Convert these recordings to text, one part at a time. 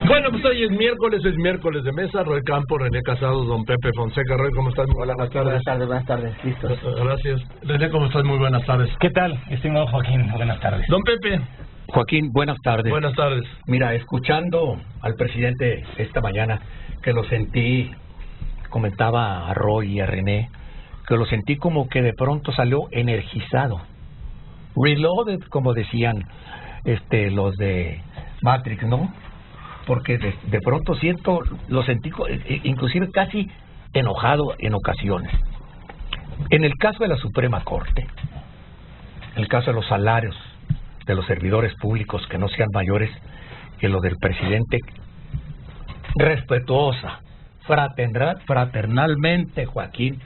Bueno, pues hoy es miércoles de mesa. Roy Campos, René Casado, don Pepe Fonseca. Roy, ¿cómo estás? Hola, buenas tardes. Buenas tardes, listos. Gracias. René, ¿cómo estás? Muy buenas tardes. ¿Qué tal, estimado Joaquín? Buenas tardes. Don Pepe. Joaquín, buenas tardes. Buenas tardes. Mira, escuchando al presidente esta mañana, que lo sentí, comentaba a Roy y a René, que lo sentí como que de pronto salió energizado. Reloaded, como decían los de Matrix, ¿no? Porque de pronto lo sentí inclusive casi enojado en ocasiones. En el caso de la Suprema Corte, en el caso de los salarios de los servidores públicos que no sean mayores que lo del presidente, respetuosa, fraternalmente, Joaquín,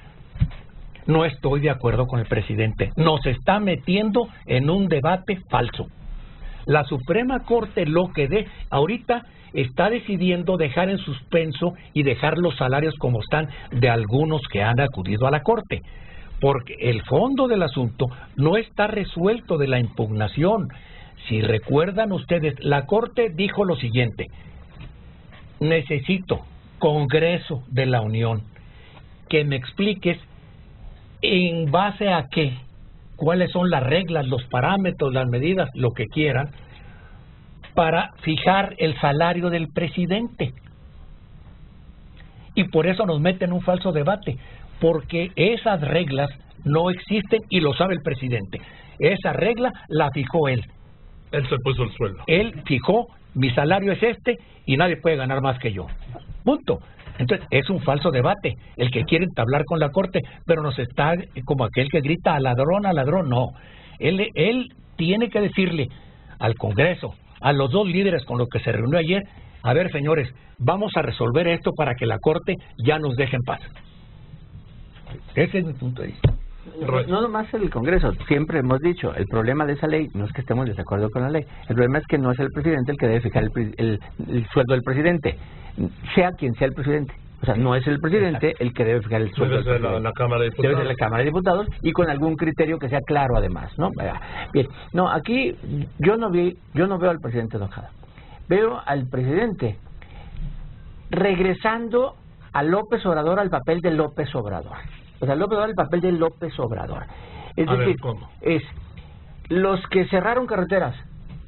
no estoy de acuerdo con el presidente. Nos está metiendo en un debate falso. La Suprema Corte ahorita está decidiendo dejar en suspenso y dejar los salarios como están de algunos que han acudido a la Corte, porque el fondo del asunto no está resuelto de la impugnación. Si recuerdan ustedes, la Corte dijo lo siguiente: necesito, Congreso de la Unión, que me expliques en base a qué, cuáles son las reglas, los parámetros, las medidas, lo que quieran, para fijar el salario del presidente. Y por eso nos meten en un falso debate, porque esas reglas no existen y lo sabe el presidente. Esa regla la fijó él. Él se puso el sueldo. Él fijó, mi salario es y nadie puede ganar más que yo. Punto. Entonces, es un falso debate el que quiere entablar con la Corte, pero nos está como aquel que grita a ladrón, no. Él tiene que decirle al Congreso, a los dos líderes con los que se reunió ayer: a ver, señores, vamos a resolver esto para que la Corte ya nos deje en paz. Ese es mi punto de vista. No nomás el Congreso, siempre hemos dicho, el problema de esa ley no es que estemos de desacuerdo con la ley, el problema es que no es el presidente el que debe fijar el sueldo del presidente, sea quien sea el presidente. O sea, no es el presidente el que debe fijar el sueldo. Debe ser la Cámara de Diputados. Debe ser la Cámara de Diputados y con algún criterio que sea claro además, ¿no? Bien, no, aquí yo no veo al presidente enojado. Veo al presidente regresando a López Obrador al papel de López Obrador. O sea, López Obrador el papel de López Obrador. Es decir, ¿cómo? Es los que cerraron carreteras,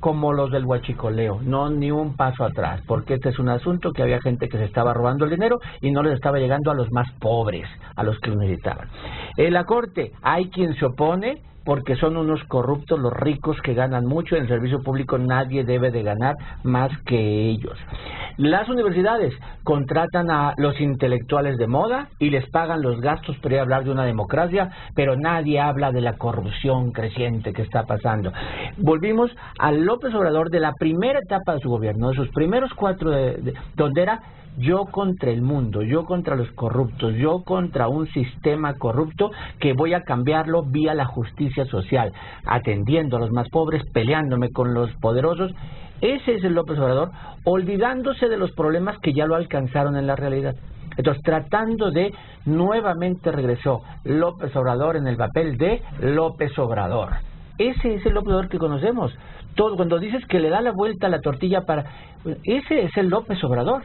como los del huachicoleo, no ni un paso atrás, porque este es un asunto que había gente que se estaba robando el dinero y no les estaba llegando a los más pobres, a los que lo necesitaban. En la Corte hay quien se opone porque son unos corruptos los ricos que ganan mucho. En el servicio público nadie debe de ganar más que ellos. Las universidades contratan a los intelectuales de moda y les pagan los gastos para hablar de una democracia, pero nadie habla de la corrupción creciente que está pasando. Volvimos a López Obrador de la primera etapa de su gobierno, de sus primeros 4, donde era yo contra el mundo, yo contra los corruptos, yo contra un sistema corrupto que voy a cambiarlo vía la justicia social, atendiendo a los más pobres, peleándome con los poderosos. Ese es el López Obrador, olvidándose de los problemas que ya lo alcanzaron en la realidad. Entonces, tratando de, nuevamente regresó López Obrador en el papel de López Obrador. Ese es el López Obrador que conocemos. Todo, cuando dices que le da la vuelta a la tortilla ese es el López Obrador.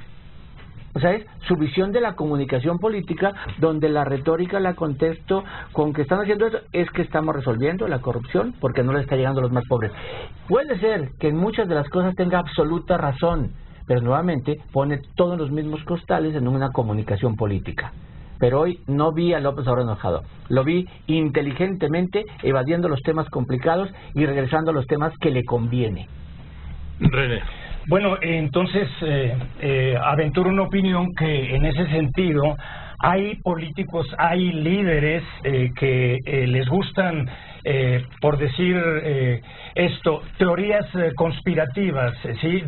O sea, es su visión de la comunicación política, donde la retórica la contesto con que están haciendo eso, es que estamos resolviendo la corrupción porque no le está llegando a los más pobres. Puede ser que en muchas de las cosas tenga absoluta razón, pero nuevamente pone todos los mismos costales en una comunicación política. Pero hoy no vi a López Obrador enojado, lo vi inteligentemente evadiendo los temas complicados y regresando a los temas que le conviene. René. Bueno, entonces aventuro una opinión que en ese sentido hay políticos, hay líderes que les gustan, por decir teorías conspirativas, ¿sí?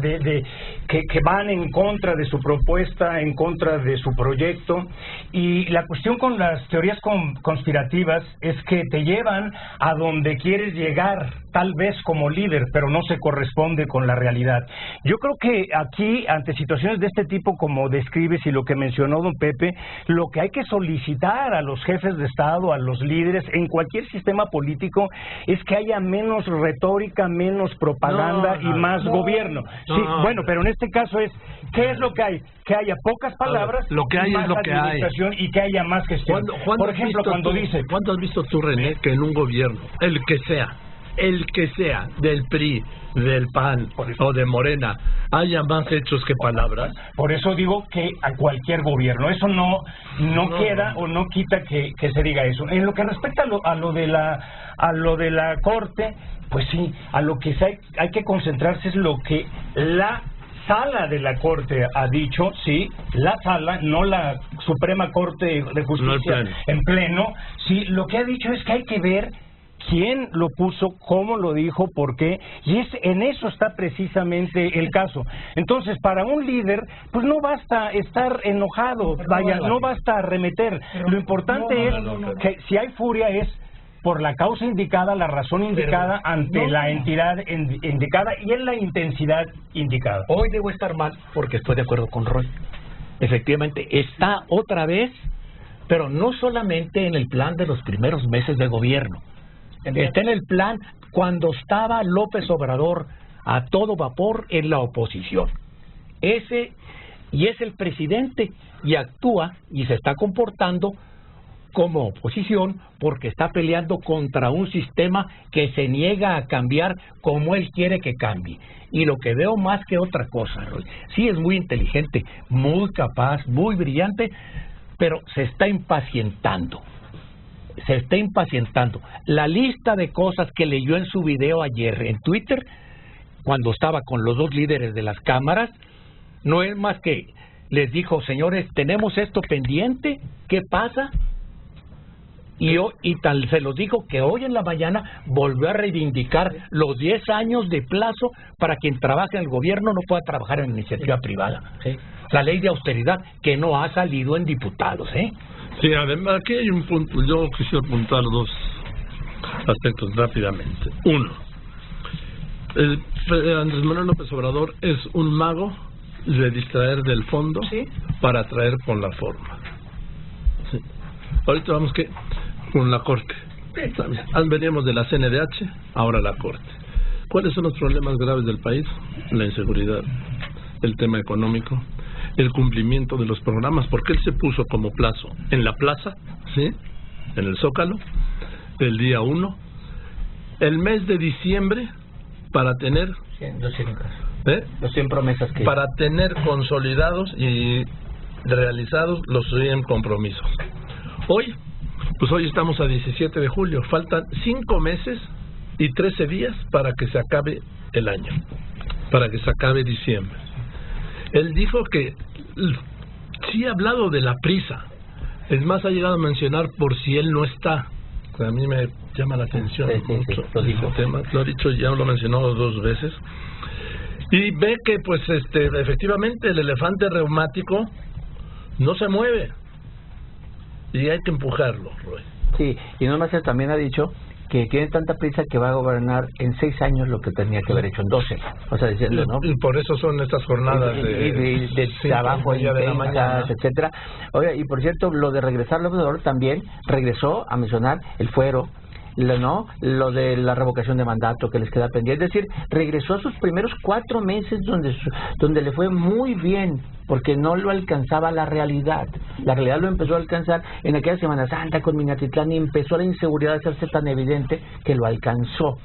Que van en contra de su propuesta, en contra de su proyecto. Y la cuestión con las teorías conspirativas es que te llevan a donde quieres llegar, tal vez como líder, pero no se corresponde con la realidad. Yo creo que aquí, ante situaciones de este tipo como describes y lo que mencionó don Pepe, lo que hay que solicitar a los jefes de Estado, a los líderes, en cualquier sistema político, político es que haya menos retórica, menos propaganda y más gobierno. Sí, bueno, pero en este caso ¿qué es lo que hay? Que haya pocas palabras, lo que hay más es lo que administración y que haya más gestión. Por ejemplo, cuando dice... ¿Cuándo has visto tú, René, que en un gobierno, el que sea, del PRI, del PAN o de Morena, haya más hechos que palabras? Por eso digo que a cualquier gobierno, eso no queda o no quita que se diga eso. En lo que respecta a lo de la Corte, pues sí, a lo que hay que concentrarse es lo que la Sala de la Corte ha dicho, sí, la Sala, no la Suprema Corte de Justicia en pleno, sí, lo que ha dicho es que hay que ver quién lo puso, cómo lo dijo, por qué, y en eso está precisamente el caso. Entonces, para un líder, pues no basta estar enojado, no basta arremeter. Lo importante es que si hay furia es por la causa indicada, la razón indicada, ante la entidad indicada y en la intensidad indicada. Hoy debo estar mal porque estoy de acuerdo con Roy. Efectivamente, está otra vez, pero no solamente en el plan de los primeros meses de gobierno. Está en el plan cuando estaba López Obrador a todo vapor en la oposición. Es el presidente y actúa y se está comportando como oposición porque está peleando contra un sistema que se niega a cambiar como él quiere que cambie. Y lo que veo más que otra cosa, Roy, sí es muy inteligente, muy capaz, muy brillante, pero se está impacientando. La lista de cosas que leyó en su video ayer en Twitter, cuando estaba con los dos líderes de las cámaras, no es más que les dijo, señores, tenemos esto pendiente, ¿qué pasa? Y tal se los dijo que hoy en la mañana volvió a reivindicar los 10 años de plazo para quien trabaje en el gobierno no pueda trabajar en iniciativa privada. Sí. La ley de austeridad que no ha salido en diputados, ¿eh? Sí, además aquí hay un punto, yo quisiera apuntar dos aspectos rápidamente. Uno, Andrés Manuel López Obrador es un mago de distraer del fondo para atraer con la forma. Sí. Ahorita vamos con la Corte. Veníamos de la CNDH, ahora la Corte. ¿Cuáles son los problemas graves del país? La inseguridad, el tema económico, el cumplimiento de los programas, porque él se puso como plazo en la plaza, ¿sí? En el Zócalo, el día 1, el mes de diciembre, para tener 100 promesas que para tener consolidados y realizados los 100 compromisos. Hoy estamos a 17 de julio, faltan 5 meses y 13 días para que se acabe el año, para que se acabe diciembre. Él dijo que sí ha hablado de la prisa, es más, ha llegado a mencionar por si él no está. A mí me llama la atención mucho ese tema, lo ha dicho, ya lo mencionó 2 veces. Y ve que pues efectivamente el elefante reumático no se mueve y hay que empujarlo, Roy. Sí, y no más también ha dicho que tiene tanta prisa que va a gobernar en 6 años lo que tenía que haber hecho en 12. O sea, diciendo, ¿no? Y por eso son estas jornadas de trabajo intensas, etcétera. Oiga, y por cierto, lo de regresar al gobernador también regresó a mencionar el fuero, lo de la revocación de mandato que les queda pendiente. Es decir, regresó a sus primeros 4 meses donde le fue muy bien, porque no lo alcanzaba la realidad. La realidad lo empezó a alcanzar en aquella Semana Santa con Minatitlán y empezó la inseguridad a hacerse tan evidente que lo alcanzó.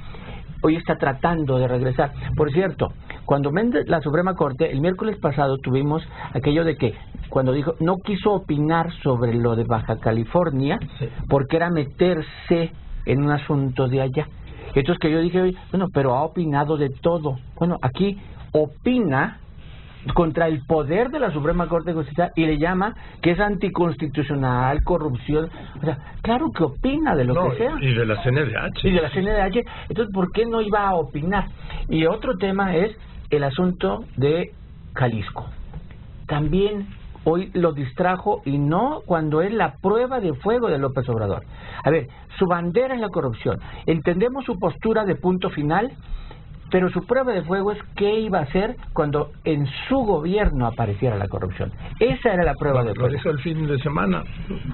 Hoy está tratando de regresar. Por cierto, cuando vende la Suprema Corte, el miércoles pasado tuvimos aquello de que cuando dijo, no quiso opinar sobre lo de Baja California, porque era meterse en un asunto de allá. Entonces que yo dije, bueno, pero ha opinado de todo. Bueno, aquí opina contra el poder de la Suprema Corte de Justicia y le llama que es anticonstitucional, corrupción. O sea, claro que opina de lo que sea. Y de la CNDH. Y de la CNDH. Entonces, ¿por qué no iba a opinar? Y otro tema es el asunto de Jalisco. También hoy lo distrajo, y no cuando es la prueba de fuego de López Obrador. A ver, su bandera es la corrupción. Entendemos su postura de punto final pero su prueba de fuego es qué iba a hacer cuando en su gobierno apareciera la corrupción. Esa era la prueba de fuego. Lo dijo el fin de semana,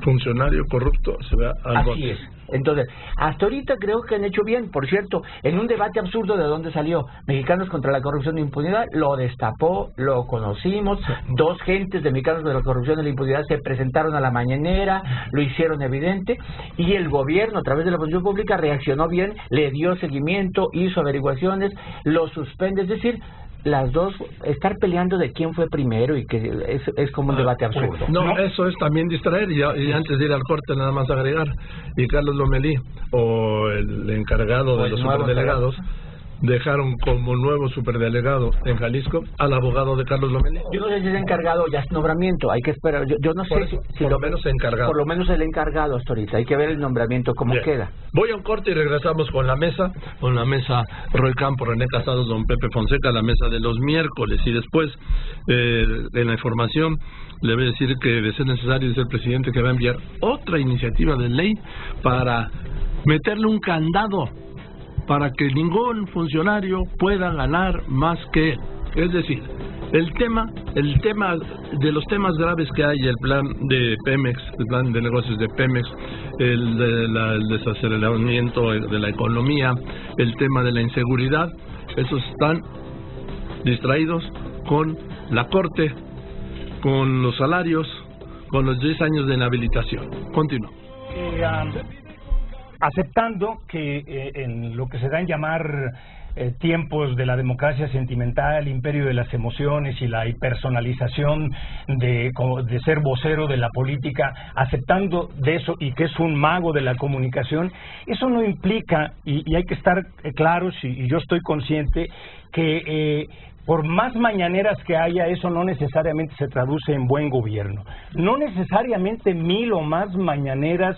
funcionario corrupto se va al bote. Así es. Entonces, hasta ahorita creo que han hecho bien. Por cierto, en un debate absurdo, ¿de dónde salió? Mexicanos contra la corrupción e impunidad, lo destapó, lo conocimos. Dos gentes de Mexicanos contra la corrupción e la impunidad se presentaron a la mañanera, lo hicieron evidente, y el gobierno, a través de la función pública, reaccionó bien, le dio seguimiento, hizo averiguaciones, lo suspende. Es decir, las dos, estar peleando de quién fue primero y que es como un debate absurdo. No, eso es también distraer, y antes de ir al corte nada más agregar, y Carlos Lomelí, o el encargado de los superdelegados, dejaron como nuevo superdelegado en Jalisco al abogado de Carlos Lomelí. Yo no sé si es encargado o ya es nombramiento, hay que esperar. Yo no sé si por lo menos encargado. Por lo menos el encargado hasta ahorita, hay que ver el nombramiento cómo queda. Voy a un corte y regresamos con la mesa Roy Campos, René Casados, don Pepe Fonseca, la mesa de los miércoles, y después en la información le voy a decir que de ser necesario, dice el presidente que va a enviar otra iniciativa de ley para meterle un candado para que ningún funcionario pueda ganar más que él. Es decir, el tema de los temas graves que hay, el plan de Pemex, el plan de negocios de Pemex, el desaceleramiento de la economía, el tema de la inseguridad, esos están distraídos con la Corte, con los salarios, con los 10 años de inhabilitación. Continúo. Aceptando que en lo que se da en llamar tiempos de la democracia sentimental, imperio de las emociones y la hipersonalización de ser vocero de la política, aceptando de eso y que es un mago de la comunicación, eso no implica, y hay que estar claros, y yo estoy consciente, que por más mañaneras que haya, eso no necesariamente se traduce en buen gobierno. No necesariamente 1000 o más mañaneras,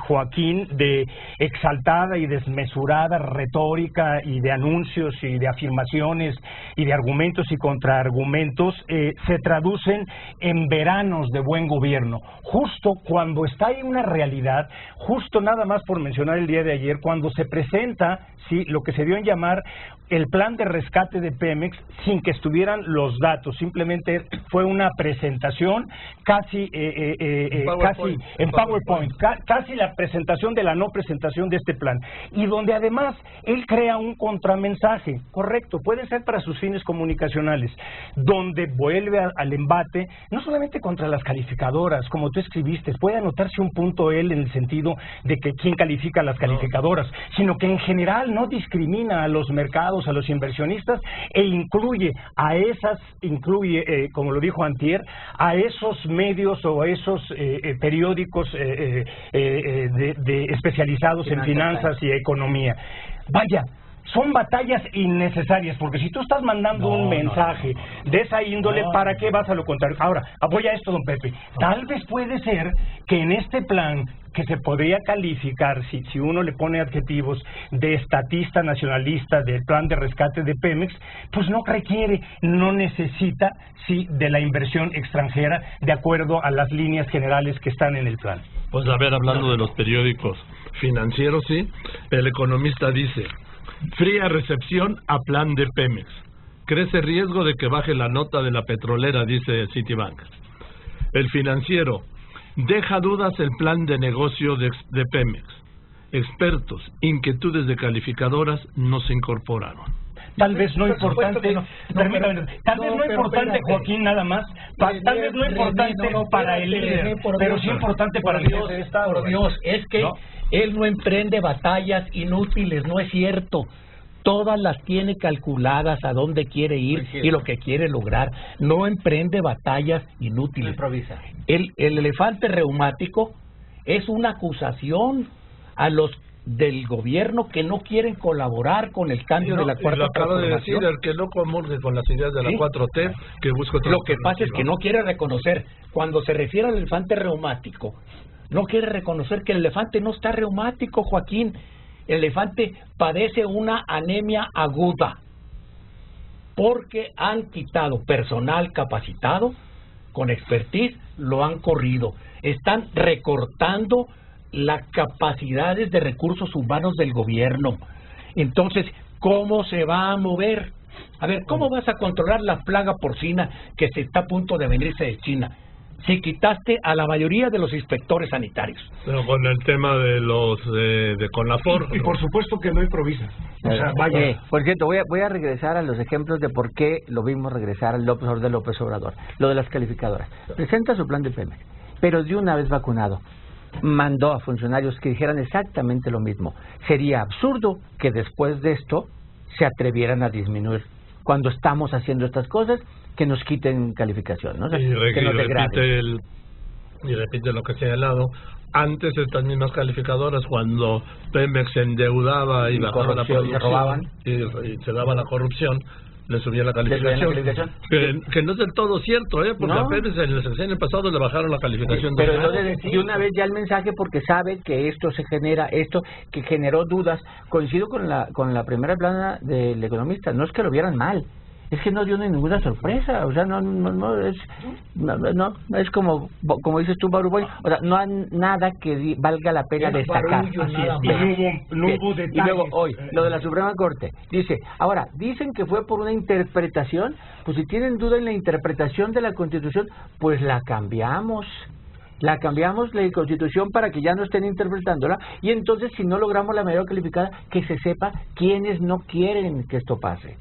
Joaquín, de exaltada y desmesurada retórica y de anuncios y de afirmaciones y de argumentos y contraargumentos, se traducen en veranos de buen gobierno. Justo cuando está ahí una realidad, justo nada más por mencionar el día de ayer, cuando se presenta lo que se dio en llamar el plan de rescate de Pemex, sin que estuvieran los datos, simplemente fue una presentación casi en PowerPoint, casi la presentación de la no presentación de este plan, y donde además él crea un contramensaje, correcto, puede ser para sus fines comunicacionales, donde vuelve al embate, no solamente contra las calificadoras, como tú escribiste, puede anotarse un punto él en el sentido de que quién califica las calificadoras, sino que en general no discrimina a los mercados, a los inversionistas, e incluye, como lo dijo antier, a esos medios o a esos periódicos especializados en finanzas y economía. Vaya, son batallas innecesarias, porque si tú estás mandando un mensaje de esa índole, ¿para qué vas a lo contrario? Ahora, apoya esto, don Pepe. Tal vez puede ser que en este plan, que se podría calificar, si uno le pone adjetivos, de estatista nacionalista del plan de rescate de Pemex, pues no necesita, de la inversión extranjera, de acuerdo a las líneas generales que están en el plan. Pues a ver, hablando de los periódicos financieros, el Economista dice: fría recepción a plan de Pemex. Crece riesgo de que baje la nota de la petrolera, dice Citibank. El Financiero: deja dudas el plan de negocio de Pemex. Expertos: inquietudes de calificadoras no se incorporaron. Tal vez no importante, tal vez no importante, Joaquín, nada más, tal vez no importante para el líder, pero sí importante para el jefe de Estado. Por Dios, es que él no emprende batallas inútiles, no es cierto. Todas las tiene calculadas a dónde quiere ir y lo que quiere lograr. No emprende batallas inútiles. Improvisa. El elefante reumático es una acusación a los del gobierno que no quieren colaborar con el cambio de la cuarta transformación. Acaba de decir el que no comulgue con las ideas de la 4T, que busca otra. Lo que pasa es que no quiere reconocer, cuando se refiere al elefante reumático, no quiere reconocer que el elefante no está reumático, Joaquín. El elefante padece una anemia aguda porque han quitado personal capacitado con expertise, lo han corrido. Están recortando las capacidades de recursos humanos del gobierno. Entonces, ¿cómo se va a mover? A ver, ¿cómo vas a controlar la plaga porcina que se está a punto de venirse de China si quitaste a la mayoría de los inspectores sanitarios? Pero con el tema de los de Conafor. Y por supuesto que no improvisa. O sea, vaya. Por cierto, voy a regresar a los ejemplos de por qué lo vimos regresar al López Obrador. Lo de las calificadoras. Presenta su plan de Pemex, pero de una vez vacunado, mandó a funcionarios que dijeran exactamente lo mismo. Sería absurdo que después de esto se atrevieran a disminuir. Cuando estamos haciendo estas cosas, que nos quiten calificación, ¿no? O sea, que nos degraden. Y repite lo que se ha señalado. Antes estas mismas calificadoras, cuando Pemex se endeudaba y bajaba la producción, se robaban y se daba la corrupción, le subía la calificación. Que no es del todo cierto, porque no. a Pemex en el sexenio pasado le bajaron la calificación. Pero entonces, de una vez ya el mensaje, porque sabe que esto se genera, esto que generó dudas. Coincido con la primera plana del Economista, no es que lo vieran mal, es que no dio ninguna sorpresa. O sea, no es como dices tú, Baruboy, o sea, no hay nada que valga la pena destacar. Y no hubo detalles. Y luego hoy, lo de la Suprema Corte, dice, ahora, dicen que fue por una interpretación. Pues si tienen duda en la interpretación de la Constitución, pues la cambiamos la Constitución para que ya no estén interpretándola, y entonces si no logramos la mayoría calificada, que se sepa quiénes no quieren que esto pase.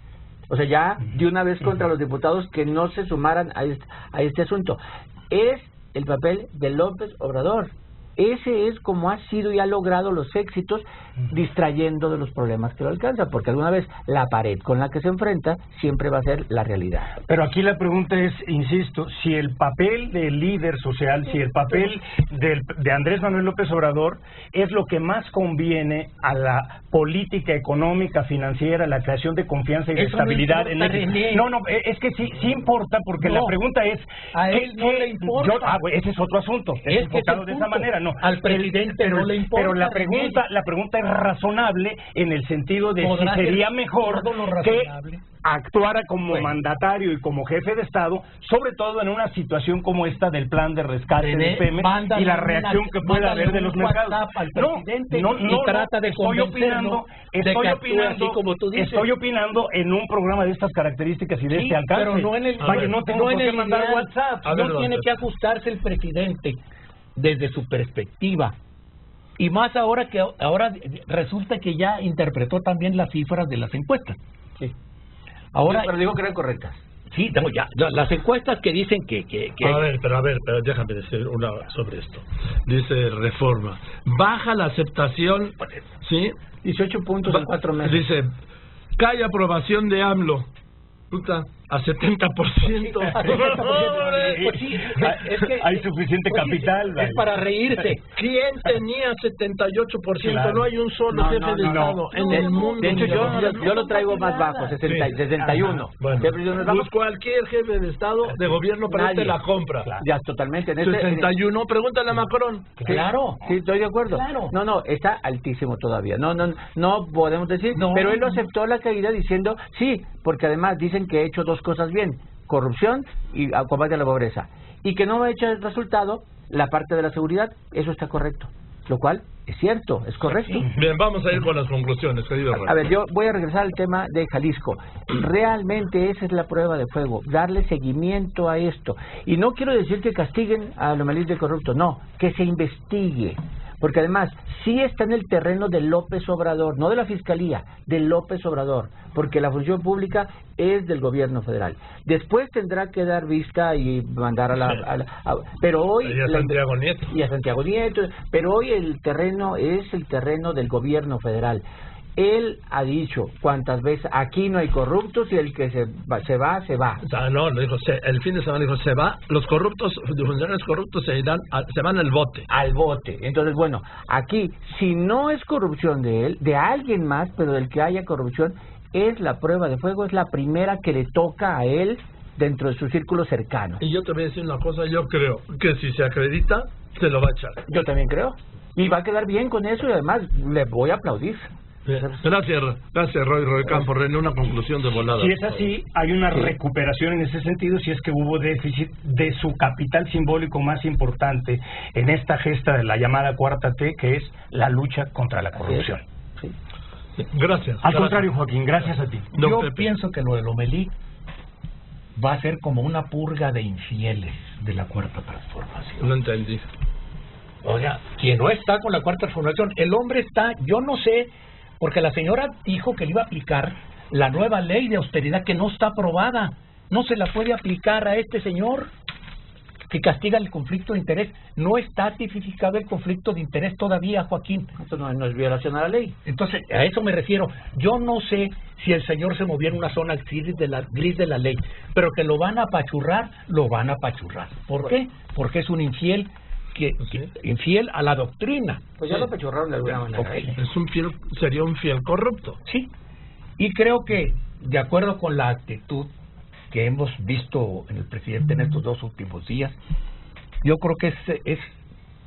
O sea, ya de una vez contra los diputados que no se sumaran a este asunto. Es el papel de López Obrador. Ese es como ha sido y ha logrado los éxitos, distrayendo de los problemas que lo alcanzan, porque alguna vez la pared con la que se enfrenta siempre va a ser la realidad. Pero aquí la pregunta es, insisto, si el papel del líder social, si el papel de Andrés Manuel López Obrador es lo que más conviene a la política económica, financiera, la creación de confianza y de estabilidad. No, es que sí importa, porque la pregunta es... A él no le importa. Ese es otro asunto. Es enfocado de esa manera, no. Al presidente no le importa. Pero la pregunta es razonable en el sentido de si sería mejor que actuara como mandatario y como jefe de Estado, sobre todo en una situación como esta del plan de rescate de Pemex y la reacción que pueda haber de los mercados. No, trata de estoy opinando en un programa de estas características y de este alcance. Pero no en el no tengo por qué mandar WhatsApp. No tiene que ajustarse el presidente desde su perspectiva. Y más ahora resulta que ya interpretó también las cifras de las encuestas. Sí. Ahora, pero digo que eran correctas. Sí, ya las encuestas que dicen que... A ver, pero déjame decir una sobre esto. Dice Reforma, baja la aceptación, ¿sí? 18 puntos en 4 meses. Dice, cae aprobación de AMLO. Puta, a 70%. Pues sí, es que hay suficiente capital. Es para reírse. ¿Quién tenía 78%? Claro. No hay un solo jefe de Estado en el mundo. De hecho, yo lo traigo más bajo, 61. Bueno, pues cualquier jefe de Estado, de gobierno, para te la compra. Claro. Ya, totalmente. 61, pregúntale a Macron. Claro. Sí, estoy de acuerdo. Claro. No, está altísimo todavía. No podemos decir. Pero él lo aceptó la caída diciendo, sí, porque además dicen que he hecho dos cosas bien: corrupción y combate a la pobreza, y que no ha hecho el resultado la parte de la seguridad. Eso está correcto, lo cual es cierto, es correcto. Sí. Bien, vamos a ir con las conclusiones, querido Rey. A ver, yo voy a regresar al tema de Jalisco. Realmente esa es la prueba de fuego, darle seguimiento a esto. Y no quiero decir que castiguen a Lomelí de corrupto, no, que se investigue. Porque además, sí está en el terreno de López Obrador, no de la Fiscalía, de López Obrador, porque la función pública es del gobierno federal. Después tendrá que dar vista y mandar pero hoy... Y a Santiago Nieto. Y a Santiago Nieto, pero hoy el terreno es el terreno del gobierno federal. Él ha dicho cuántas veces aquí no hay corruptos, y el que se va. No, lo dijo, el fin de semana dijo, se va, los corruptos, los funcionarios corruptos se van al bote. Al bote. Entonces, bueno, aquí, si no es corrupción de él, de alguien más, pero del que haya corrupción, es la prueba de fuego, es la primera que le toca a él dentro de su círculo cercano. Y yo te voy a decir una cosa, yo creo que si se acredita, se lo va a echar. Yo también creo. Y va a quedar bien con eso, y además le voy a aplaudir. Gracias Roy Campos. René, una conclusión de volada. Si es así, hay una recuperación en ese sentido, si es que hubo déficit de su capital simbólico más importante en esta gesta de la llamada Cuarta T, que es la lucha contra la corrupción. Gracias. Al contrario, Joaquín, gracias a ti. Don Yo Pepe. pienso que lo de Lomelí va a ser como una purga de infieles de la Cuarta Transformación. No entendí. O sea, quien no está con la Cuarta Transformación, el hombre está, yo no sé, porque la señora dijo que le iba a aplicar la nueva ley de austeridad que no está aprobada. No se la puede aplicar a este señor que castiga el conflicto de interés. No está tipificado el conflicto de interés todavía, Joaquín. Esto no es violación a la ley. Entonces, a eso me refiero. Yo no sé si el señor se movió en una zona gris de la ley, pero que lo van a apachurrar, lo van a apachurrar. ¿Por qué? Porque es un infiel infiel a la doctrina. Pues ya lo pechurraron de alguna manera. Okay. Sería un fiel corrupto. Sí, y creo que, de acuerdo con la actitud que hemos visto en el presidente en estos 2 últimos días, yo creo que es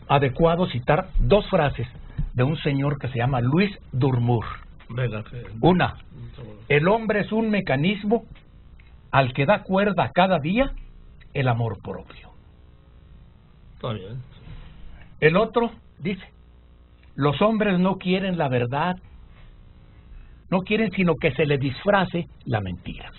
adecuado citar 2 frases de un señor que se llama Luis Durmur. Venga, Una, el hombre es un mecanismo al que da cuerda cada día el amor propio. está bien. El otro dice, los hombres no quieren la verdad, no quieren sino que se les disfrace la mentira.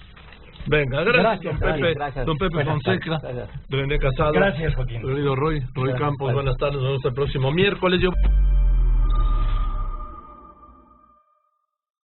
Venga, gracias, don Pepe. Gracias. Don Pepe Buenas Fonseca, tardes. René Casado. Gracias, Joaquín. Querido Roy Gracias. Campos, buenas tardes. Nos vemos el próximo miércoles.